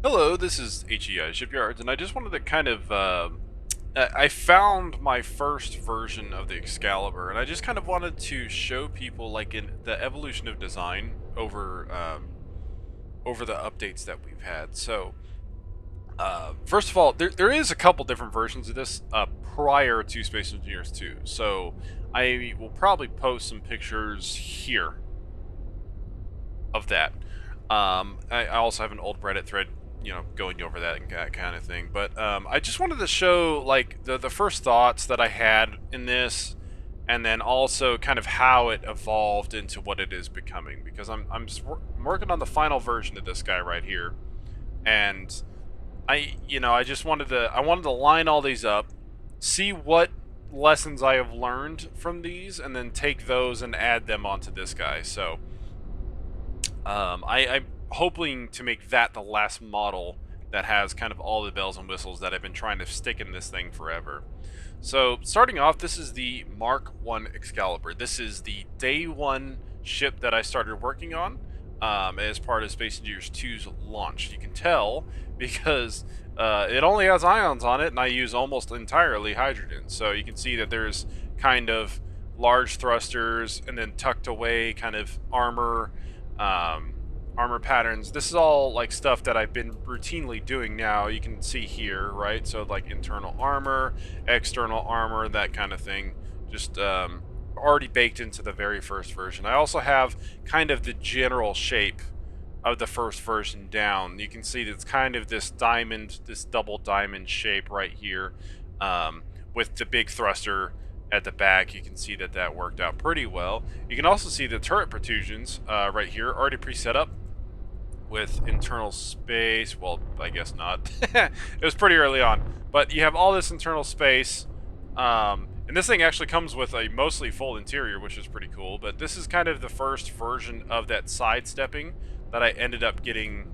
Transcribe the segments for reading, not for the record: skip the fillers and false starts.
Hello, this is HEI Shipyards, and I just wanted to kind of, I found my first version of the Excalibur, and I just kind of wanted to show people, like, in the evolution of design over the updates that we've had. So, first of all, there is a couple different versions of this, prior to Space Engineers 2, so I will probably post some pictures here of that. I also have an old Reddit thread, going over that and that kind of thing. But I just wanted to show like the first thoughts that I had in this, and then also kind of how it evolved into what it is becoming. Because I'm working on the final version of this guy right here, and I just wanted to line all these up, see what lessons I have learned from these, and then take those and add them onto this guy. So. I'm hoping to make that the last model that has kind of all the bells and whistles that I've been trying to stick in this thing forever. So, starting off, this is the Mark 1 Excalibur. This is the day one ship that I started working on as part of Space Engineers 2's launch. You can tell because it only has ions on it, and I use almost entirely hydrogen. So you can see that there's kind of large thrusters and then tucked away kind of um, armor patterns. This is all like stuff that I've been routinely doing now. You can see here, right? So like internal armor, external armor, that kind of thing. Just already baked into the very first version. I also have kind of the general shape of the first version down. You can see that it's kind of this diamond, this double diamond shape right here, with the big thruster at the back. You can see that that worked out pretty well. You can also see the turret protrusions right here, already pre-set up with internal space. Well, I guess not. It was pretty early on, but you have all this internal space, and this thing actually comes with a mostly full interior, which is pretty cool. But this is kind of the first version of that sidestepping that I ended up getting.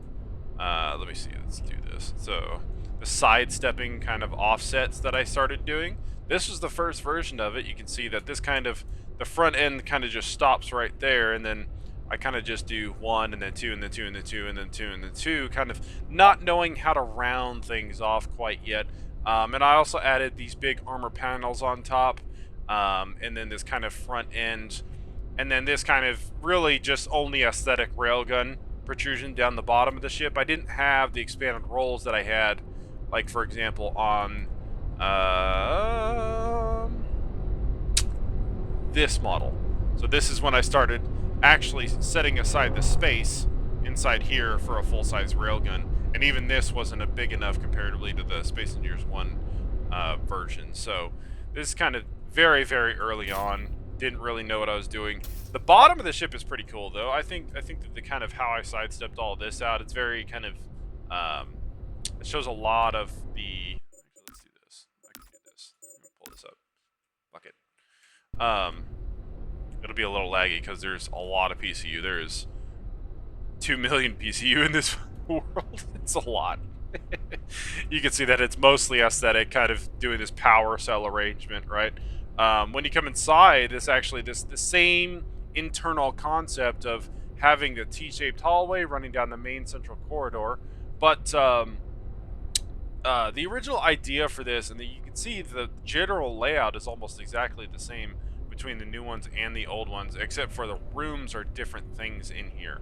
Let me see. Let's do this. So the sidestepping kind of offsets that I started doing. This was the first version of it. You can see that this kind of, the front end kind of just stops right there, and then I kind of just do one, and then two, and then two, and then two, and then two, and then two, kind of not knowing how to round things off quite yet. And I also added these big armor panels on top, and then this kind of front end, and then this kind of really just only aesthetic railgun protrusion down the bottom of the ship. I didn't have the expanded rolls that I had, like for example on this model. So this is when I started actually setting aside the space inside here for a full-size railgun, and even this wasn't a big enough comparatively to the Space Engineers 1 version. So this is kind of very, very early on. Didn't really know what I was doing. The bottom of the ship is pretty cool, though. I think that the kind of how I sidestepped all this out, it's very kind of it shows a lot of the. Actually, let's do this. I can do this. Let me pull this up. Fuck it. It'll be a little laggy because there's a lot of PCU. There's 2 million PCU in this world. It's a lot. You can see that it's mostly aesthetic, kind of doing this power cell arrangement, right? When you come inside, it's actually the same internal concept of having the T-shaped hallway running down the main central corridor, but the original idea for this, and you can see the general layout is almost exactly the same between the new ones and the old ones, except for the rooms are different things in here.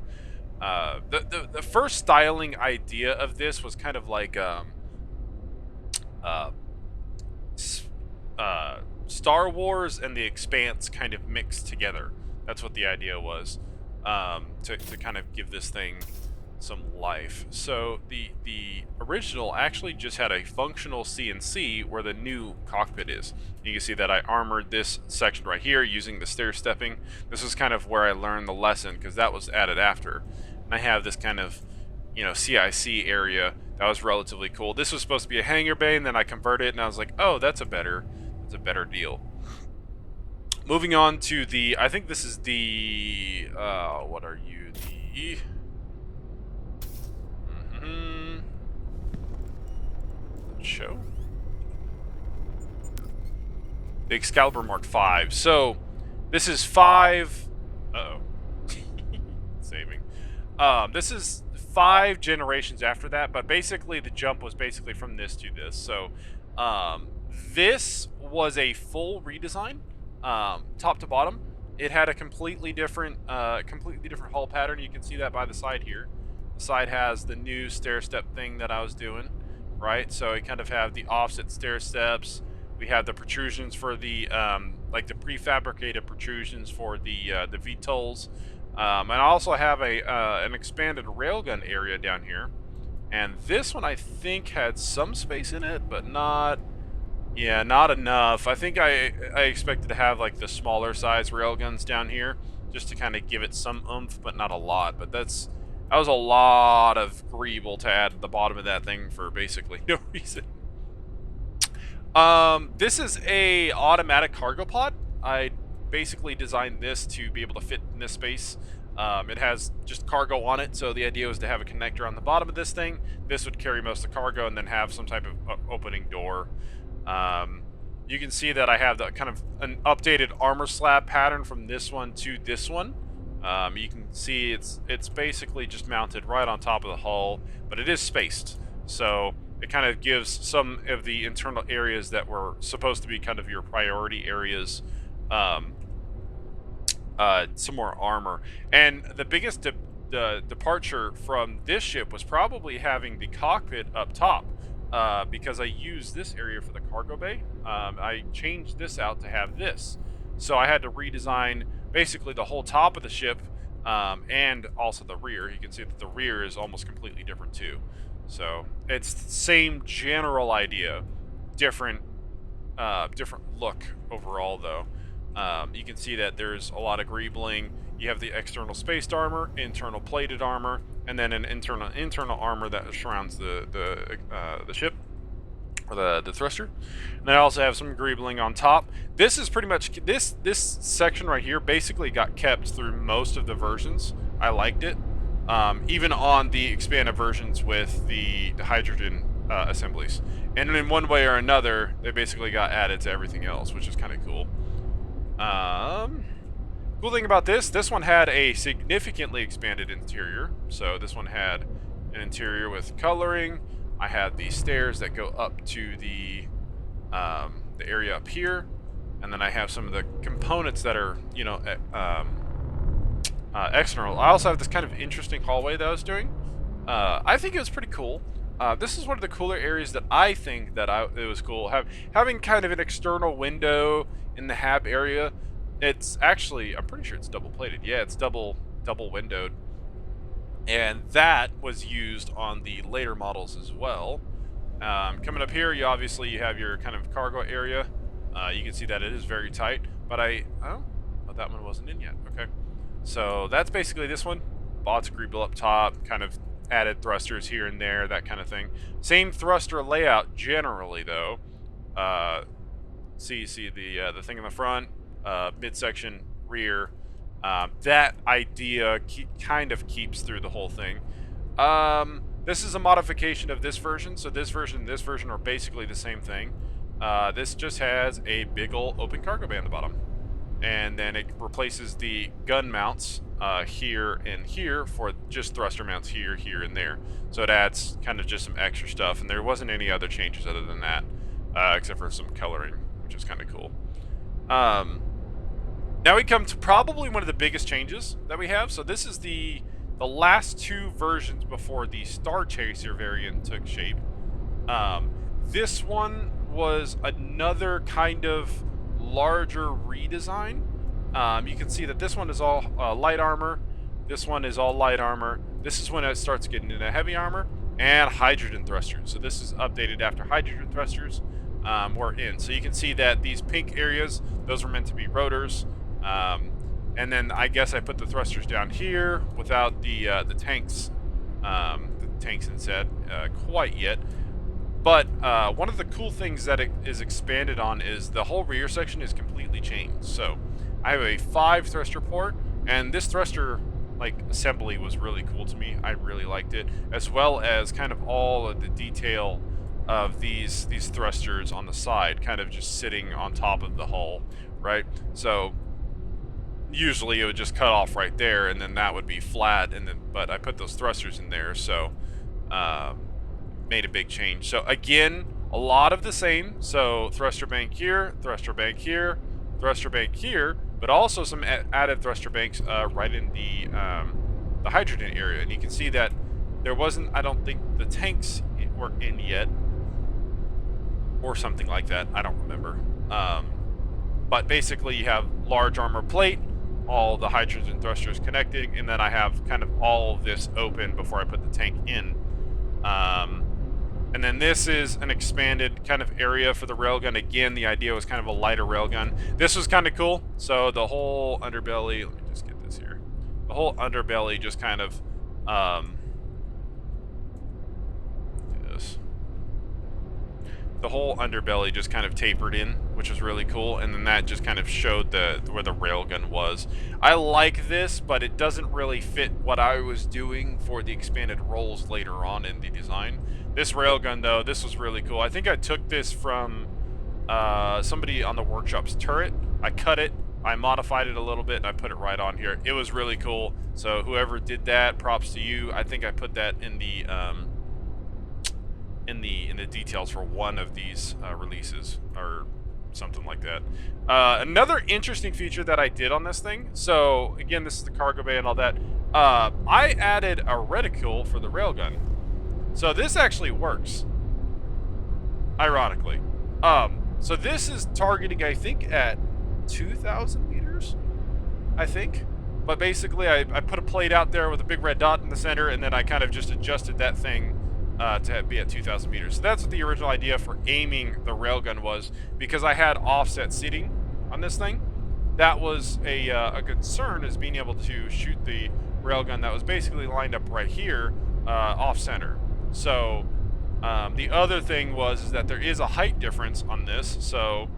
The first styling idea of this was kind of like uh, Star Wars and The Expanse kind of mixed together. That's what the idea was, to kind of give this thing some life. So the original actually just had a functional CNC where the new cockpit is. You can see that I armored this section right here using the stair stepping. This is kind of where I learned the lesson because that was added after. And I have this kind of, CIC area that was relatively cool. This was supposed to be a hangar bay, and then I converted it, and I was like, oh, that's a better deal. Moving on to the, I think this is the, what are you, the... show the Excalibur Mark 5. So this is 5. Uh-oh. Saving. This is 5 generations after that, but basically the jump was basically from this to this. So this was a full redesign, top to bottom. It had a completely different hull pattern. You can see that by the side here. The side has the new stair step thing that I was doing, right? So it kind of have the offset stair steps. We have the protrusions for the like the prefabricated protrusions for the VTOLs, and I also have an expanded railgun area down here. And this one I think had some space in it, but not. Yeah, not enough. I think I expected to have like the smaller size railguns down here just to kind of give it some oomph, but not a lot. But that was a lot of greeble to add at the bottom of that thing for basically no reason. This is a automatic cargo pod. I basically designed this to be able to fit in this space. It has just cargo on it, so the idea was to have a connector on the bottom of this thing. This would carry most of the cargo and then have some type of opening door. You can see that I have the kind of an updated armor slab pattern from this one to this one. You can see it's basically just mounted right on top of the hull, but it is spaced. So it kind of gives some of the internal areas that were supposed to be kind of your priority areas some more armor. And the biggest departure from this ship was probably having the cockpit up top. Because I used this area for the cargo bay. I changed this out to have this. So I had to redesign basically the whole top of the ship and also the rear. You can see that the rear is almost completely different too. So it's the same general idea, different look overall though. You can see that there's a lot of greebling. You have the external spaced armor, internal plated armor, and then an internal armor that surrounds the ship, or the thruster. And then I also have some greebling on top. This is pretty much this section right here basically got kept through most of the versions. I liked it, even on the expanded versions with the hydrogen assemblies. And in one way or another, they basically got added to everything else, which is kind of cool. Cool thing about this one had a significantly expanded interior. So this one had an interior with coloring. I had the stairs that go up to the area up here, and then I have some of the components that are, you know, external. I also have this kind of interesting hallway that I was doing. I think it was pretty cool. This is one of the cooler areas that I think that it was cool. Having kind of an external window in the hab area. It's actually, I'm pretty sure it's double plated. Yeah, it's double windowed. And that was used on the later models as well. Coming up here, you have your kind of cargo area. You can see that it is very tight, but oh, that one wasn't in yet. Okay. So that's basically this one. Lots of greeble up top, kind of added thrusters here and there, that kind of thing. Same thruster layout generally though. See the thing in the front, midsection, rear. That idea kind of keeps through the whole thing. This is a modification of this version, so this version and this version are basically the same thing. This just has a big ol' open cargo bay on the bottom. And then it replaces the gun mounts here and here for just thruster mounts here, here, and there. So it adds kind of just some extra stuff, and there wasn't any other changes other than that, except for some coloring, which is kind of cool. Now we come to probably one of the biggest changes that we have. So this is the last two versions before the Star Chaser variant took shape. This one was another kind of larger redesign. You can see that this one is all light armor. This one is all light armor. This is when it starts getting into heavy armor and hydrogen thrusters. So this is updated after hydrogen thrusters were in. So you can see that these pink areas, those were meant to be rotors. And then I guess I put the thrusters down here without the tanks instead quite yet. But one of the cool things that it is expanded on is the whole rear section is completely changed. So I have a 5 thruster port, and this thruster assembly was really cool to me. I really liked it, as well as kind of all of the detail of these thrusters on the side, kind of just sitting on top of the hull, right? So usually it would just cut off right there, and then that would be flat. And then, but I put those thrusters in there, so made a big change. So again, a lot of the same. So thruster bank here, thruster bank here, thruster bank here, but also some added thruster banks right in the hydrogen area. And you can see that there wasn't, I don't think the tanks were in yet, or something like that. I don't remember. But basically you have large armor plate, all the hydrogen thrusters connecting, and then I have kind of all of this open before I put the tank in. And then this is an expanded kind of area for the railgun. Again, the idea was kind of a lighter railgun. This was kind of cool. So the whole underbelly, let me just get this here. The whole underbelly just kind of, the whole underbelly just kind of tapered in, which was really cool, and then that just kind of showed where the railgun was. I like this, but it doesn't really fit what I was doing for the expanded rolls later on in the design. This railgun, though, this was really cool. I think I took this from somebody on the workshop's turret. I cut it, I modified it a little bit, and I put it right on here. It was really cool. So whoever did that, props to you. I think I put that in the details for one of these releases or something like that. Another interesting feature that I did on this thing, so again, this is the cargo bay and all that, I added a reticule for the railgun. So this actually works, ironically. So this is targeting, I think, at 2,000 meters, I think. But basically, I put a plate out there with a big red dot in the center, and then I kind of just adjusted that thing to be at 2,000 meters. So that's what the original idea for aiming the railgun was, because I had offset seating on this thing. That was a concern, is being able to shoot the railgun that was basically lined up right here, off center. So the other thing is that there is a height difference on this. So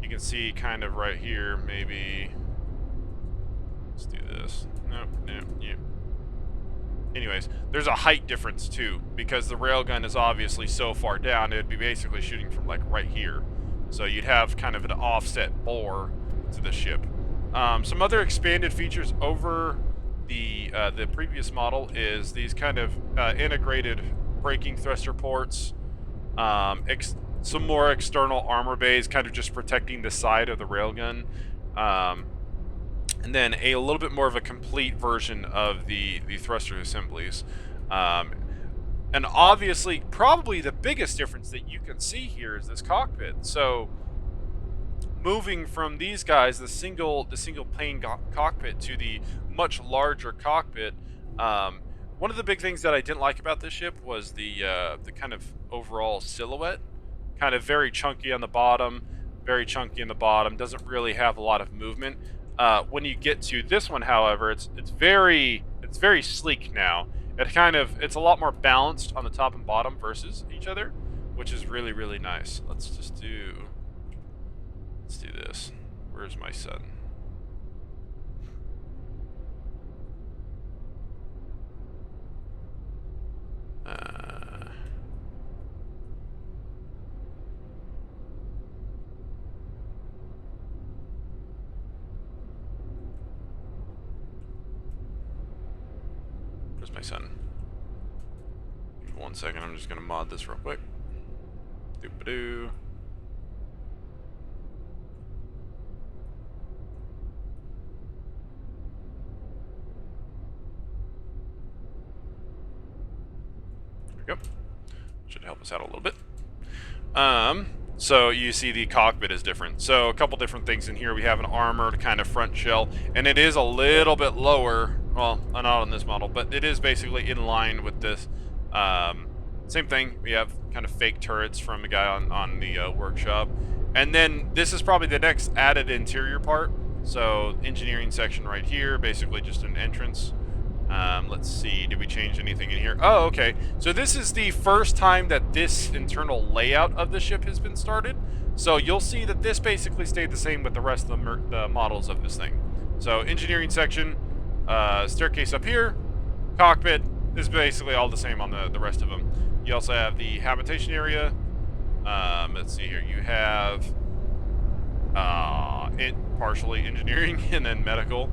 you can see kind of right here, maybe. Let's do this. Nope, yeah. Anyways, there's a height difference too, because the railgun is obviously so far down, it'd be basically shooting from like right here. So you'd have kind of an offset bore to the ship. Some other expanded features over the previous model is these kind of integrated braking thruster ports, some more external armor bays, kind of just protecting the side of the railgun. And then a little bit more of a complete version of the thruster assemblies. And obviously, probably the biggest difference that you can see here is this cockpit. So moving from these guys, the single pane cockpit, to the much larger cockpit, one of the big things that I didn't like about this ship was the kind of overall silhouette. Kind of very chunky on the bottom, doesn't really have a lot of movement. When you get to this one, however, it's very sleek now. It's a lot more balanced on the top and bottom versus each other, which is really, really nice. Let's do this. Where's my son? Where's my son? Give me 1 second. I'm just gonna mod this real quick. Doop-a-doo. Yep. Should help us out a little bit. So you see the cockpit is different. So a couple different things in here. We have an armored kind of front shell, and it is a little bit lower. Well, not on this model, but it is basically in line with this. Same thing. We have kind of fake turrets from the guy on the workshop. And then this is probably the next added interior part. So engineering section right here, basically just an entrance. Let's see, did we change anything in here? Oh, okay. So this is the first time that this internal layout of the ship has been started. So you'll see that this basically stayed the same with the rest of the models of this thing. So engineering section, staircase up here, cockpit is basically all the same on the rest of them. You also have the habitation area. Let's see here. You have partially engineering, and then medical.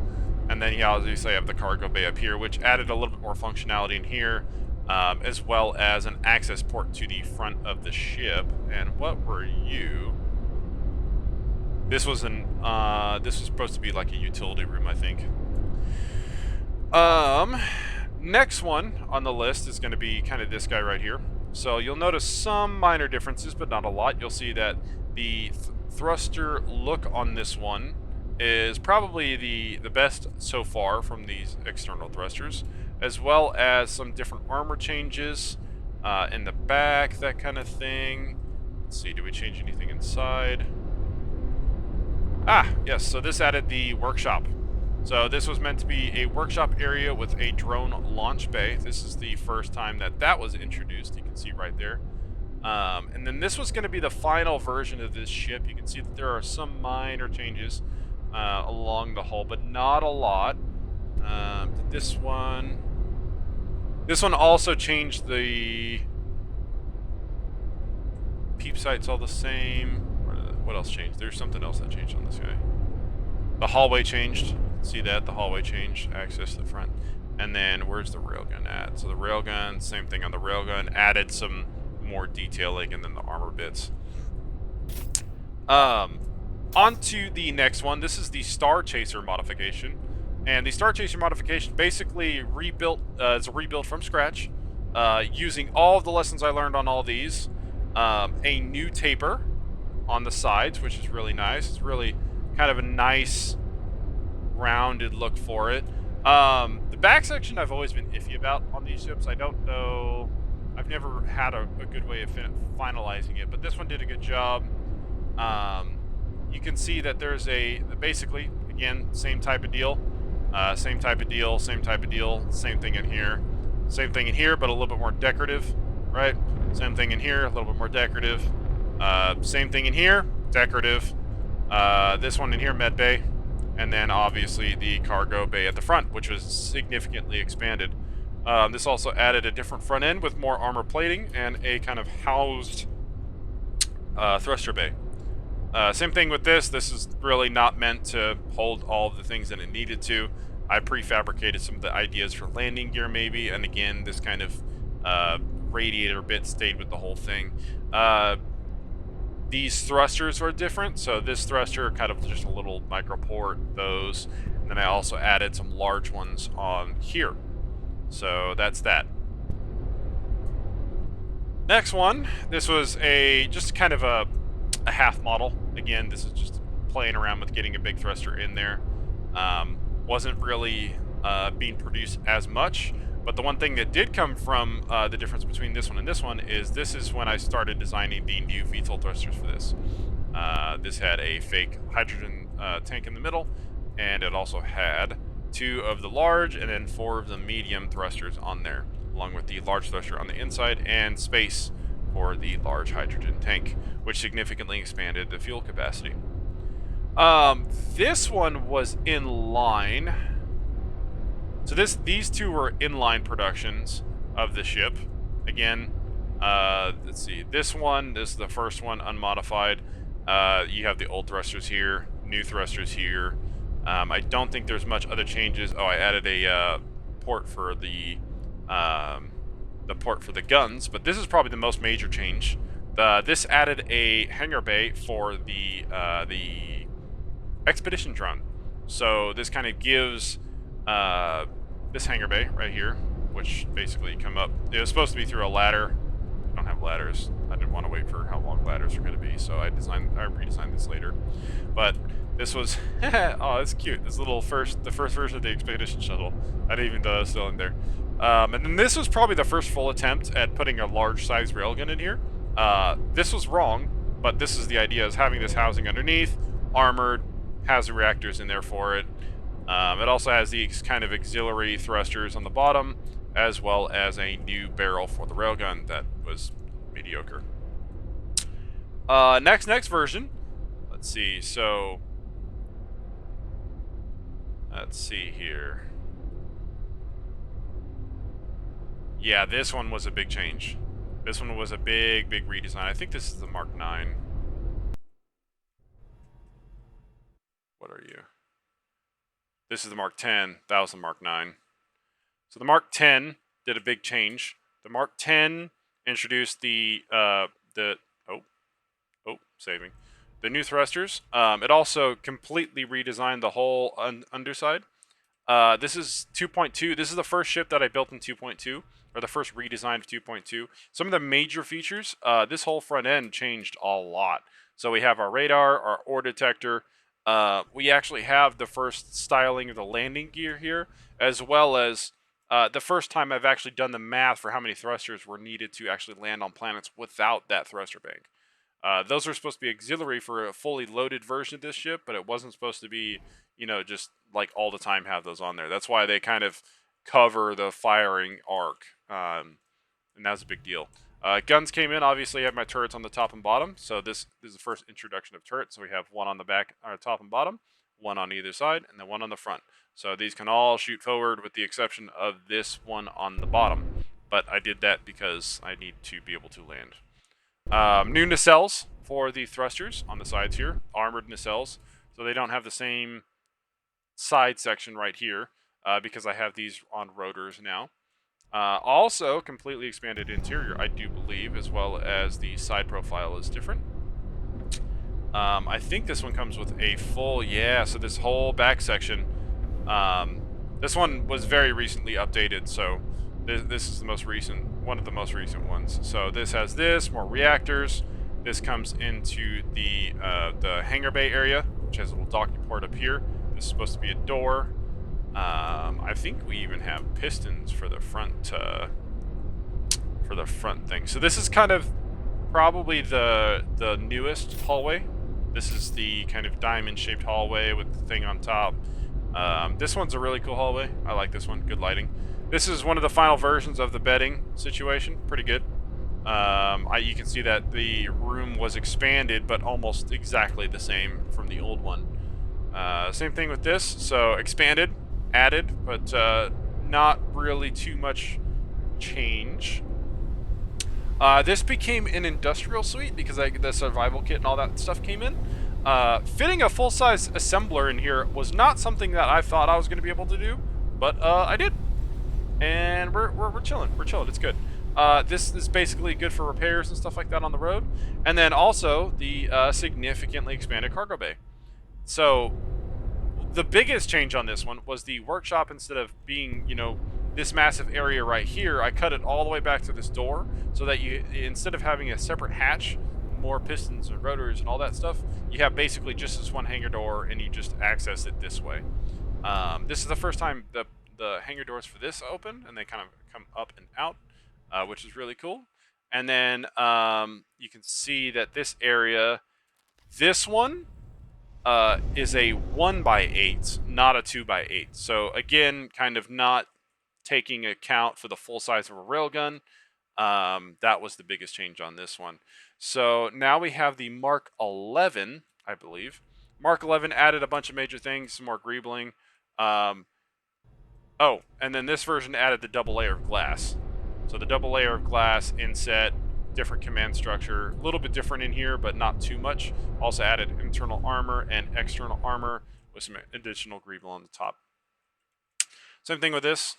And then you obviously have the cargo bay up here, which added a little bit more functionality in here, as well as an access port to the front of the ship. And what were you? This was this was supposed to be like a utility room, I think. Next one on the list is going to be kind of this guy right here. So you'll notice some minor differences, but not a lot. You'll see that the thruster look on this one is probably the best so far from these external thrusters, as well as some different armor changes in the back, that kind of thing. Let's see, do we change anything inside? Ah, yes, so this added the workshop. So this was meant to be a workshop area with a drone launch bay. This is the first time that that was introduced. You can see right there. And then this was going to be the final version of this ship. You can see that there are some minor changes along the hull, but not a lot. This one also changed the peep sight's all the same. What else changed? There's something else that changed on this guy. The hallway changed. See that? The hallway changed. Access to the front. And then where's the railgun at? So the railgun, same thing on the railgun. Added some more detailing, and then the armor bits. On to the next one. This is the Star Chaser modification. And the Star Chaser modification basically rebuilt, it's a rebuild from scratch, using all of the lessons I learned on all these. A new taper on the sides, which is really nice. It's really kind of a nice rounded look for it. The back section I've always been iffy about on these ships. I don't know. I've never had a good way of finalizing it, but this one did a good job. You can see that there's basically, again, same type of deal. Same type of deal, same type of deal. Same thing in here. Same thing in here, but a little bit more decorative, right? Same thing in here, a little bit more decorative. Same thing in here, decorative. This one in here, med bay. And then obviously the cargo bay at the front, which was significantly expanded. This also added a different front end with more armor plating and a kind of housed thruster bay. Same thing with this. This is really not meant to hold all of the things that it needed to. I prefabricated some of the ideas for landing gear maybe, and again, this kind of radiator bit stayed with the whole thing. These thrusters are different, so this thruster kind of just a little micro port, those, and then I also added some large ones on here. So that's that. Next one, this was just kind of a half model. Again, this is just playing around with getting a big thruster in there. Wasn't really being produced as much, but the one thing that did come from the difference between this one and this is when I started designing the new VTOL thrusters for this. This had a fake hydrogen tank in the middle, and it also had 2 of the large and then 4 of the medium thrusters on there, along with the large thruster on the inside and space for the large hydrogen tank, which significantly expanded the fuel capacity. This one was in line. So these 2 were inline productions of the ship. Again, let's see. This is the first one, unmodified. You have the old thrusters here, new thrusters here. I don't think there's much other changes. Oh, I added a port for the port for the guns, but this is probably the most major change. This added a hangar bay for the expedition drone. So this kind of gives this hangar bay right here, which basically you come up. It was supposed to be through a ladder. I don't have ladders. I didn't want to wait for how long ladders are going to be, so I redesigned this later. But this was oh, it's cute. This the first version of the expedition shuttle. I didn't even know it was still in there. And then this was probably the first full attempt at putting a large size railgun in here. This was wrong, but this is the idea: is having this housing underneath, armored, has the reactors in there for it. It also has these kind of auxiliary thrusters on the bottom, as well as a new barrel for the railgun that was mediocre. Next version. Let's see. So, let's see here. Yeah, this one was a big change. This one was a big redesign. I think this is the Mark 9. what are you? This is the Mark 10. That was the Mark 9. So the Mark 10 did a big change. The Mark 10 introduced oh, saving the new thrusters. It also completely redesigned the whole underside. This is 2.2. This is the first ship that I built in 2.2, or the first redesign of 2.2. Some of the major features, this whole front end changed a lot. So we have our radar, our ore detector. We actually have the first styling of the landing gear here, as well as the first time I've actually done the math for how many thrusters were needed to actually land on planets without that thruster bank. Those are supposed to be auxiliary for a fully loaded version of this ship, but it wasn't supposed to be, just like all the time have those on there. That's why they kind of cover the firing arc, and that's a big deal. Guns came in. Obviously, I have my turrets on the top and bottom, so this is the first introduction of turrets. So we have one on the back, top and bottom, one on either side, and then one on the front. So these can all shoot forward with the exception of this one on the bottom. But I did that because I need to be able to land. New nacelles for the thrusters on the sides here, armored nacelles, so they don't have the same side section right here because I have these on rotors now. Also, completely expanded interior, I do believe, as well as the side profile is different. I think this one comes with a full, so this whole back section, this one was very recently updated, so this is the most recent, one of the most recent ones. So this has more reactors. This comes into the hangar bay area, which has a little docking port up here. This is supposed to be a door. I think we even have pistons for the front thing. So this is kind of probably the newest hallway. This is the kind of diamond-shaped hallway with the thing on top. This one's a really cool hallway. I like this one. Good lighting. This is one of the final versions of the bedding situation. Pretty good. You can see that the room was expanded, but almost exactly the same from the old one. Same thing with this. So expanded, added, but not really too much change. This became an industrial suite because the survival kit and all that stuff came in. Fitting a full-size assembler in here was not something that I thought I was going to be able to do, but I did. And we're chilling. We're chilling. It's good. This is basically good for repairs and stuff like that on the road. And then also the significantly expanded cargo bay. So the biggest change on this one was the workshop. Instead of being, this massive area right here, I cut it all the way back to this door so that you, instead of having a separate hatch, more pistons and rotors and all that stuff, you have basically just this one hangar door and you just access it this way. This is the first time the hangar doors for this open, and they kind of come up and out, which is really cool. And then you can see that this area, this one is a 1x8, not a 2x8. So again, kind of not taking account for the full size of a railgun. That was the biggest change on this one. So now we have the Mark 11, I believe. Mark 11 added a bunch of major things, some more greebling. Oh, and then this version added the double layer of glass. So the double layer of glass inset, different command structure, a little bit different in here, but not too much. Also added internal armor and external armor with some additional greeble on the top. Same thing with this.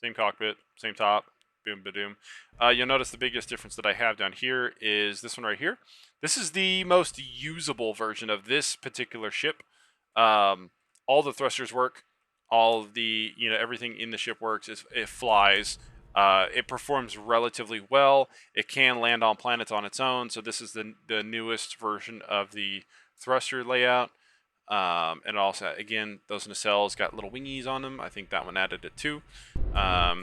Same cockpit, same top, boom, ba-doom. You'll notice the biggest difference that I have down here is this one right here. This is the most usable version of this particular ship. All the thrusters work. All of the, everything in the ship works. It flies. It performs relatively well. It can land on planets on its own. So this is the newest version of the thruster layout. And also, again, those nacelles got little wingies on them. I think that one added it too. I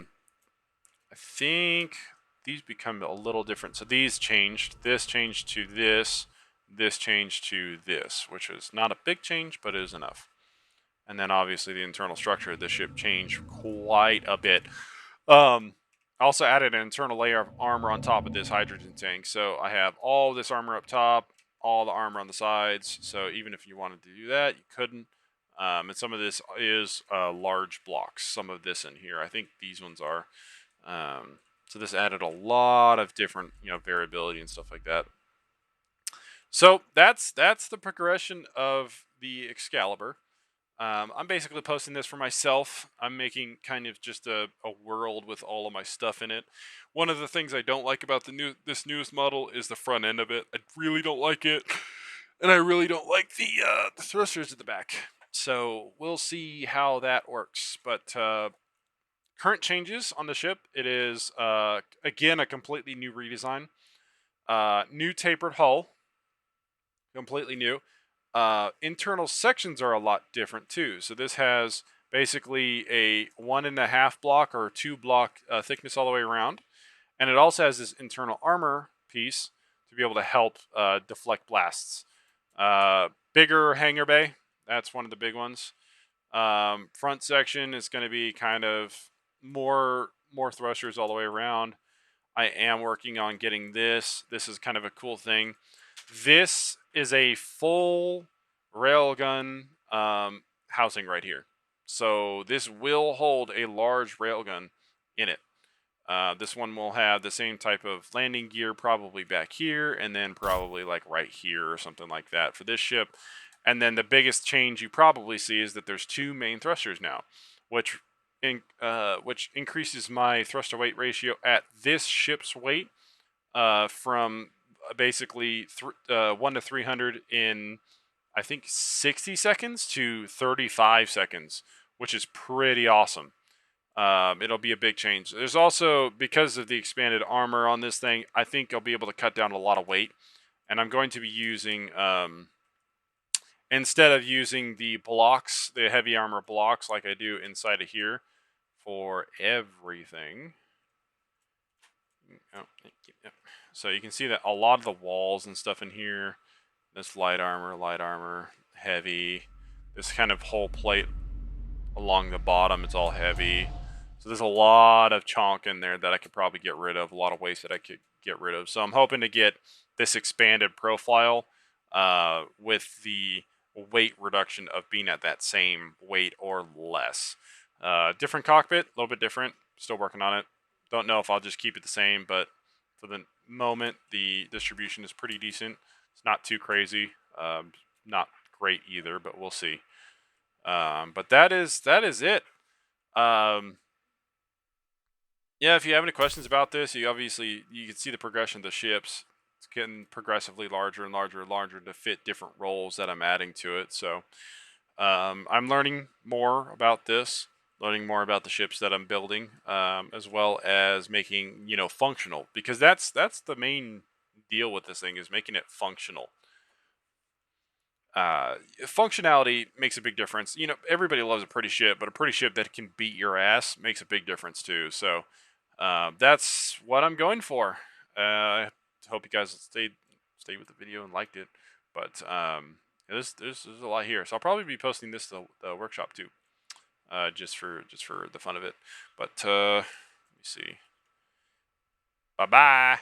think these become a little different. So these changed. This changed to this. This changed to this, which is not a big change, but it is enough. And then obviously the internal structure of the ship changed quite a bit. Also added an internal layer of armor on top of this hydrogen tank. So I have all this armor up top, all the armor on the sides. So even if you wanted to do that, you couldn't. And some of this is large blocks. Some of this in here, I think these ones are. So this added a lot of different, variability and stuff like that. So that's the progression of the Excalibur. I'm basically posting this for myself. I'm making kind of just a world with all of my stuff in it. One of the things I don't like about this newest model is the front end of it. I really don't like it, and I really don't like the thrusters at the back. So we'll see how that works. But current changes on the ship, it is again a completely new redesign. New tapered hull, completely new. Internal sections are a lot different too. So this has basically a 1.5 block or 2 block thickness all the way around, and it also has this internal armor piece to be able to help deflect blasts. Bigger hangar bay, that's one of the big ones. Front section is going to be kind of more thrusters all the way around. I am working on getting this. This is kind of a cool thing. This is a full railgun housing right here. So this will hold a large railgun in it. This one will have the same type of landing gear probably back here, and then probably like right here or something like that for this ship. And then the biggest change you probably see is that there's 2 main thrusters now, which which increases my thruster weight ratio at this ship's weight from basically 1 to 300 in I think 60 seconds to 35 seconds, which is pretty awesome. It'll be a big change. There's also, because of the expanded armor on this thing, I think I'll be able to cut down a lot of weight. And I'm going to be using, instead of using the blocks, the heavy armor blocks like I do inside of here for everything. Oh, so you can see that a lot of the walls and stuff in here, this light armor, heavy, this kind of whole plate along the bottom, it's all heavy. So there's a lot of chunk in there that I could probably get rid of, a lot of waste that I could get rid of. So I'm hoping to get this expanded profile with the weight reduction of being at that same weight or less. Different cockpit, a little bit different. Still working on it. Don't know if I'll just keep it the same, but for the moment, the distribution is pretty decent. It's not too crazy. Not great either, but we'll see. But that is it. Yeah, if you have any questions about this, you can see the progression of the ships. It's getting progressively larger and larger and larger to fit different roles that I'm adding to it. So I'm learning more about this, learning more about the ships that I'm building, as well as making functional, because that's the main deal with this thing, is making it functional. Functionality makes a big difference. Everybody loves a pretty ship, but a pretty ship that can beat your ass makes a big difference too. So that's what I'm going for. I hope you guys stayed with the video and liked it. But there's a lot here, so I'll probably be posting this to the workshop too, just for the fun of it. But let me see. Bye bye.